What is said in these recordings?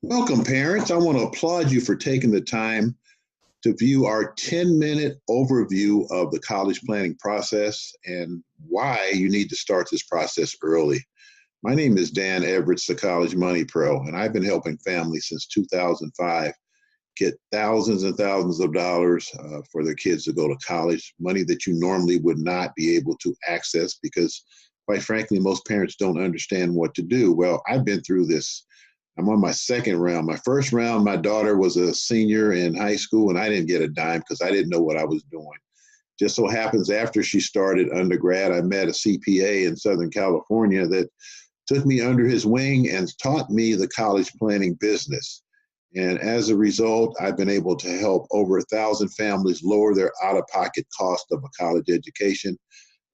Welcome, parents. I want to applaud you for taking the time to view our 10-minute overview of the college planning process and why you need to start this process early. My name is Dan Everett, the College Money Pro, and I've been helping families since 2005 get thousands and thousands of dollars for their kids to go to college, money that you normally would not be able to access because, quite frankly, most parents don't understand what to do. Well, I've been through this. I'm on my second round. My first round, my daughter was a senior in high school, and I didn't get a dime because I didn't know what I was doing. Just so happens after she started undergrad, I met a CPA in Southern California that took me under his wing and taught me the college planning business. And as a result, I've been able to help over 1,000 families lower their out-of-pocket cost of a college education.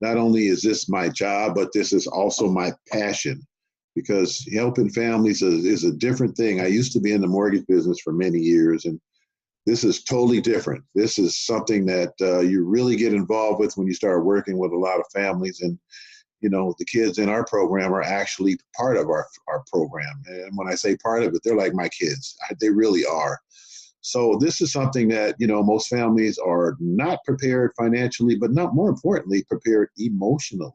Not only is this my job, but this is also my passion because helping families is a different thing. I used to be in the mortgage business for many years, and this is totally different. This is something that you really get involved with when you start working with a lot of families. And the kids in our program are actually part of our program. And when I say part of it, they're like my kids. They really are. So this is something that, most families are not prepared financially, but not more importantly, prepared emotionally.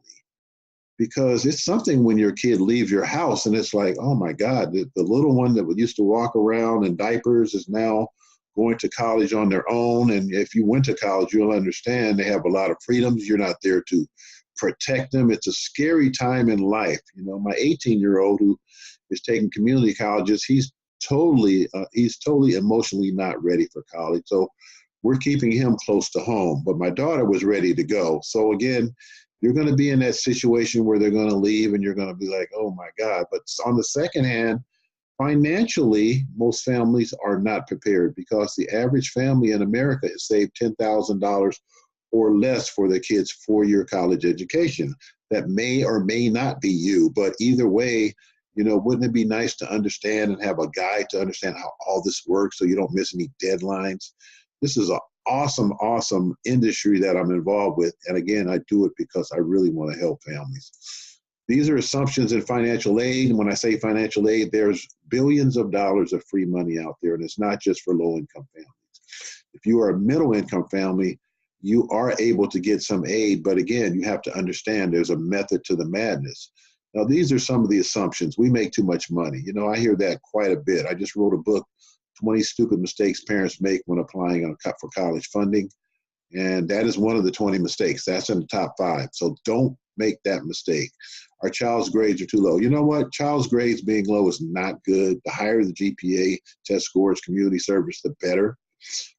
Because it's something when your kid leaves your house and it's like, oh my God, the little one that used to walk around in diapers is now going to college on their own. And if you went to college, you'll understand they have a lot of freedoms. You're not there to protect them. It's a scary time in life. My 18-year-old who is taking community colleges, he's totally emotionally not ready for college. So we're keeping him close to home. But my daughter was ready to go. So again, you're going to be in that situation where they're going to leave and you're going to be like, oh my God. But on the second hand, financially, most families are not prepared because the average family in America has saved $10,000 or less for their kids' four-year college education. That may or may not be you, but either way, wouldn't it be nice to understand and have a guide to understand how all this works so you don't miss any deadlines? This is an awesome industry that I'm involved with. And again, I do it because I really want to help families. These are assumptions in financial aid. And when I say financial aid, there's billions of dollars of free money out there. And it's not just for low-income families. If you are a middle-income family, you are able to get some aid. But again, you have to understand there's a method to the madness. Now, these are some of the assumptions. We make too much money. I hear that quite a bit. I just wrote a book, 20 Stupid Mistakes Parents Make When Applying for College Funding. And that is one of the 20 mistakes. That's in the top 5. So don't make that mistake. Our child's grades are too low. You know what? Child's grades being low is not good. The higher the GPA, test scores, community service, the better.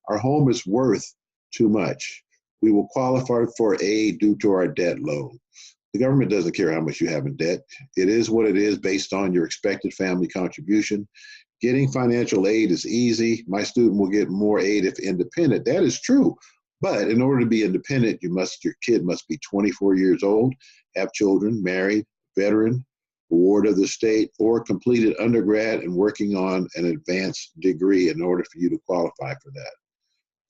Our home is worth too much. We will qualify for aid due to our debt load. The government doesn't care how much you have in debt. It is what it is based on your expected family contribution. Getting financial aid is easy. My student will get more aid if independent. That is true. But in order to be independent, your kid must be 24 years old, have children, married, veteran, ward of the state, or completed undergrad and working on an advanced degree in order for you to qualify for that.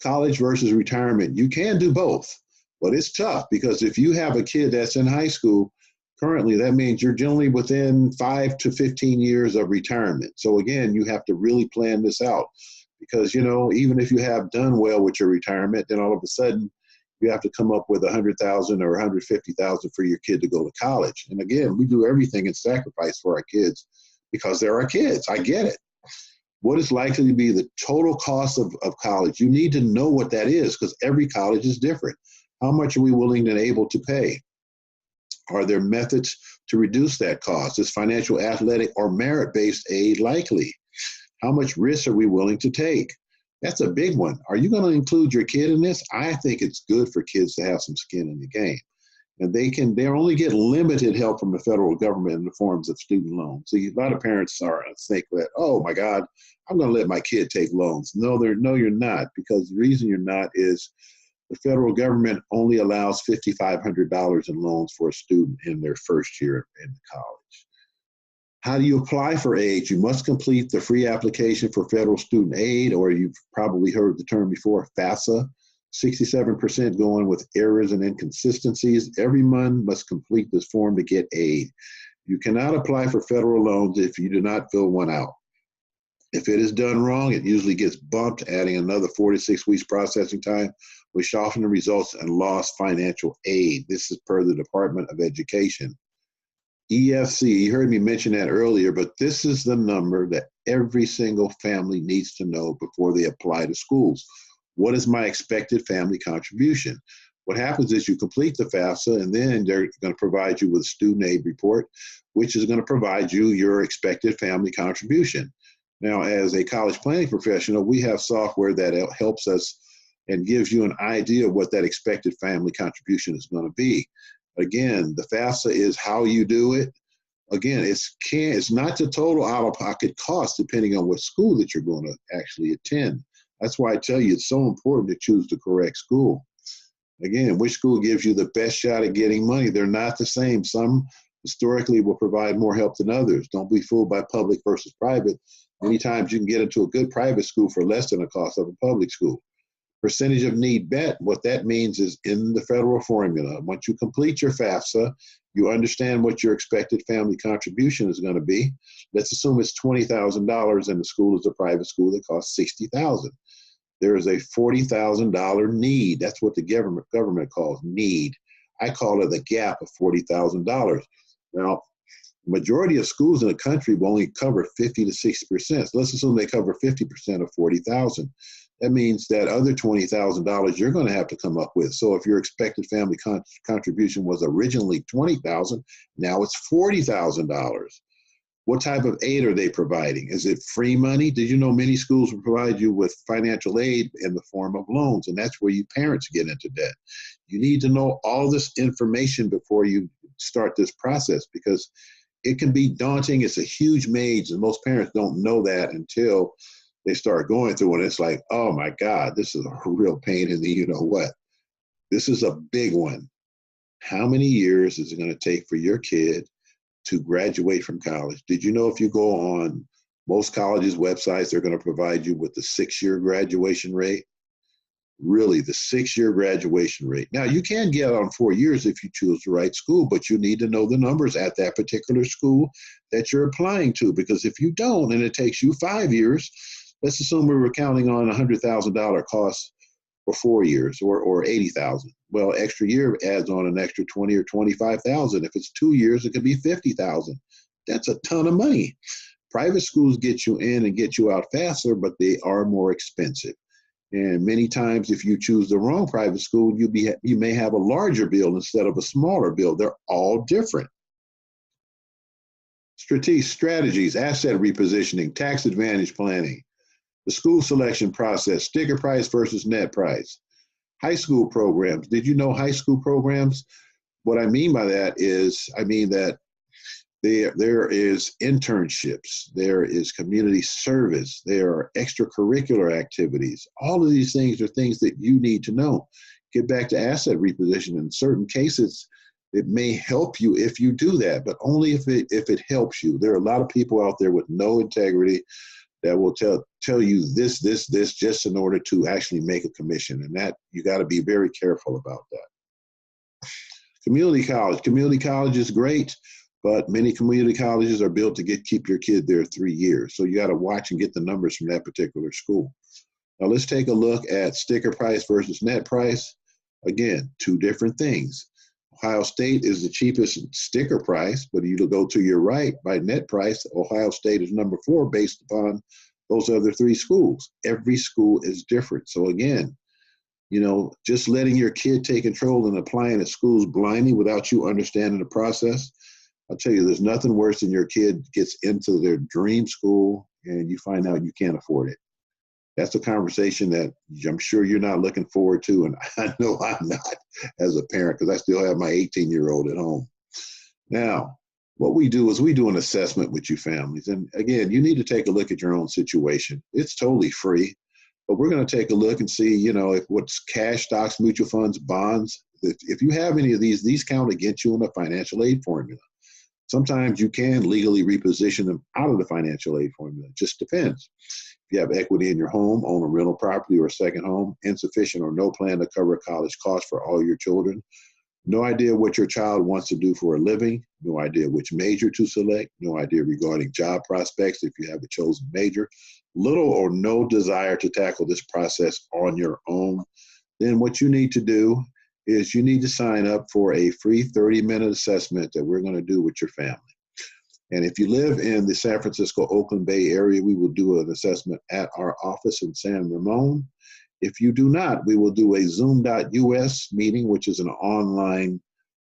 College versus retirement. You can do both, but it's tough because if you have a kid that's in high school, currently, that means you're generally within 5 to 15 years of retirement. So again, you have to really plan this out because, even if you have done well with your retirement, then all of a sudden you have to come up with $100,000 or $150,000 for your kid to go to college. And again, we do everything in sacrifice for our kids because they're our kids. I get it. What is likely to be the total cost of college? You need to know what that is because every college is different. How much are we willing and able to pay? Are there methods to reduce that cost? Is financial, athletic, or merit-based aid likely? How much risk are we willing to take? That's a big one. Are you going to include your kid in this? I think it's good for kids to have some skin in the game. And they only get limited help from the federal government in the forms of student loans. See, a lot of parents are think that, oh my God, I'm going to let my kid take loans. No, you're not, because the reason you're not is the federal government only allows $5,500 in loans for a student in their first year in college. How do you apply for aid? You must complete the free application for federal student aid, or you've probably heard the term before, FAFSA. 67% going with errors and inconsistencies. Everyone must complete this form to get aid. You cannot apply for federal loans if you do not fill one out. If it is done wrong, it usually gets bumped, adding another 4 to 6 weeks processing time, which often results in lost financial aid. This is per the Department of Education. EFC, you heard me mention that earlier, but this is the number that every single family needs to know before they apply to schools. What is my expected family contribution? What happens is you complete the FAFSA, and then they're going to provide you with a student aid report, which is going to provide you your expected family contribution. Now, as a college planning professional, we have software that helps us and gives you an idea of what that expected family contribution is going to be. Again, the FAFSA is how you do it. Again, it's not the total out-of-pocket cost depending on what school that you're going to actually attend. That's why I tell you it's so important to choose the correct school. Again, which school gives you the best shot at getting money? They're not the same. Some historically will provide more help than others. Don't be fooled by public versus private. Many times you can get into a good private school for less than the cost of a public school. Percentage of need bet, what that means is in the federal formula. Once you complete your FAFSA, you understand what your expected family contribution is going to be. Let's assume it's $20,000 and the school is a private school that costs $60,000. There is a $40,000 need. That's what the government calls need. I call it a gap of $40,000. Now, majority of schools in the country will only cover 50 to 60%. So let's assume they cover 50% of 40,000. That means that other $20,000 you're going to have to come up with. So if your expected family contribution was originally $20,000, now it's $40,000. What type of aid are they providing? Is it free money? Did you know many schools will provide you with financial aid in the form of loans? And that's where you parents get into debt. You need to know all this information before you start this process, because it can be daunting. It's a huge maze, and most parents don't know that until they start going through it. It's like, oh my God, this is a real pain in the you know what. This is a big one. How many years is it going to take for your kid to graduate from college? Did you know if you go on most colleges' websites, they're going to provide you with the 6-year graduation rate? Really, the 6-year graduation rate. Now, you can get on 4 years if you choose the right school, but you need to know the numbers at that particular school that you're applying to, because if you don't and it takes you 5 years, let's assume we were counting on $100,000 cost for 4 years or 80,000. Well, extra year adds on an extra 20 or 25,000. If it's 2 years, it could be 50,000. That's a ton of money. Private schools get you in and get you out faster, but they are more expensive. And many times, if you choose the wrong private school, you may have a larger bill instead of a smaller bill. They're all different. Strategies, asset repositioning, tax advantage planning, the school selection process, sticker price versus net price, high school programs. Did you know high school programs? What I mean by that is, I mean that there is internships, there is community service, there are extracurricular activities. All of these things are things that you need to know. Get back to asset reposition. In certain cases, it may help you if you do that, but only if it helps you. There are a lot of people out there with no integrity that will tell you this just in order to actually make a commission, and that you got to be very careful about that. Community college is great, but many community colleges are built to keep your kid there 3 years. So you got to watch and get the numbers from that particular school. Now let's take a look at sticker price versus net price. Again, two different things. Ohio State is the cheapest sticker price, but you go to your right by net price, Ohio State is number 4 based upon those other 3 schools. Every school is different. So again, just letting your kid take control and applying at schools blindly without you understanding the process, I'll tell you, there's nothing worse than your kid gets into their dream school and you find out you can't afford it. That's a conversation that I'm sure you're not looking forward to, and I know I'm not as a parent, because I still have my 18-year-old at home. Now, what we do is we do an assessment with you families. And again, you need to take a look at your own situation. It's totally free, but we're going to take a look and see, if what's cash, stocks, mutual funds, bonds. If you have any of these count against you in the financial aid formula. Sometimes you can legally reposition them out of the financial aid formula. It just depends. If you have equity in your home, own a rental property or a second home, insufficient or no plan to cover college costs for all your children, No idea what your child wants to do for a living, no idea which major to select, no idea regarding job prospects if you have a chosen major, little or no desire to tackle this process on your own, then what you need to do is you need to sign up for a free 30-minute assessment that we're going to do with your family. And if you live in the San Francisco, Oakland Bay area, we will do an assessment at our office in San Ramon. If you do not, we will do a Zoom.us meeting, which is an online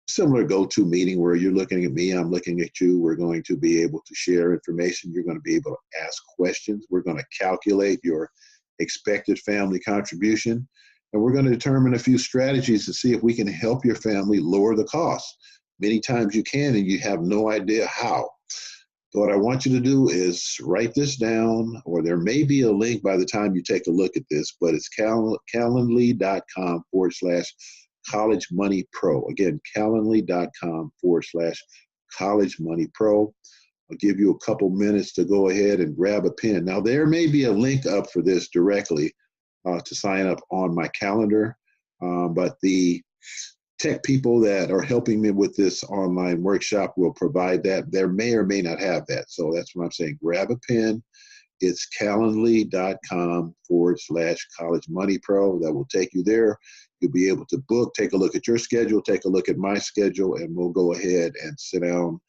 similar go-to meeting where you're looking at me, I'm looking at you. We're going to be able to share information. You're going to be able to ask questions. We're going to calculate your expected family contribution. And we're going to determine a few strategies to see if we can help your family lower the cost. Many times you can, and you have no idea how. So what I want you to do is write this down, or there may be a link by the time you take a look at this, but it's calendly.com/College Money Pro. Again, calendly.com/College Money Pro. I'll give you a couple minutes to go ahead and grab a pen. Now, there may be a link up for this directly to sign up on my calendar, but the tech people that are helping me with this online workshop will provide that. There may or may not have that. So that's what I'm saying. Grab a pen. It's calendly.com/College Money Pro. That will take you there. You'll be able to book, take a look at your schedule, take a look at my schedule, and we'll go ahead and sit down.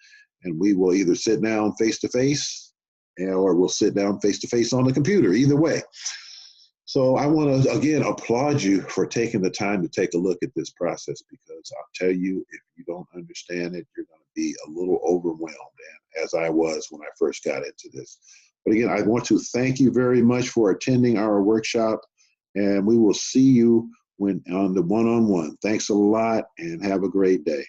And we will either sit down face-to-face or we'll sit down face-to-face on the computer, either way. So I want to, again, applaud you for taking the time to take a look at this process, because I'll tell you, if you don't understand it, you're going to be a little overwhelmed, and as I was when I first got into this. But again, I want to thank you very much for attending our workshop, and we will see you on the one-on-one. Thanks a lot, and have a great day.